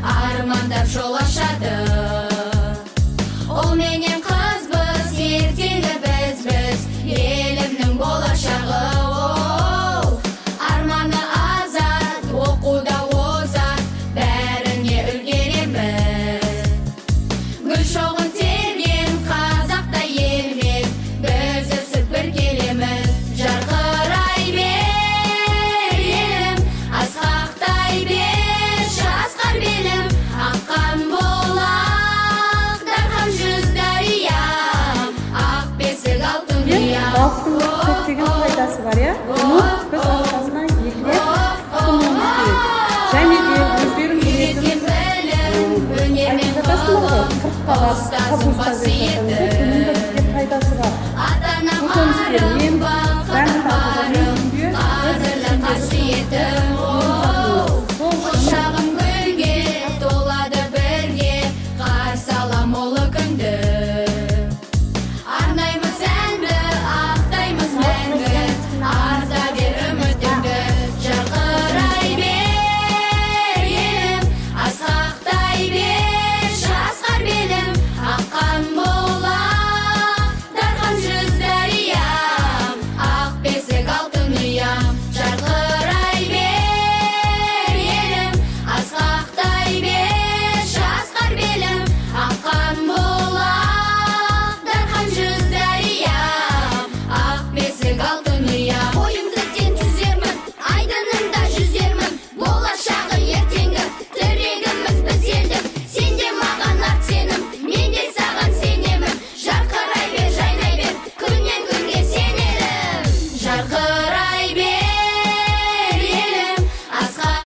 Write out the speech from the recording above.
Armandab жолашады. Ол менен қызбыз, ертеңі біз, елімнің болашағы. Арманы азат, оқуда озат, бәріне үлгереміз. Гүл шоғын терген қазақтай елмен, біз өсіп бір келеміз. Жарқырай бер елім, асқақтай бер жасқар белім. Аққан болақ, дархан жүз дария, ақ бесік алтын ұя. Балықтың көптеген пайдасы бар,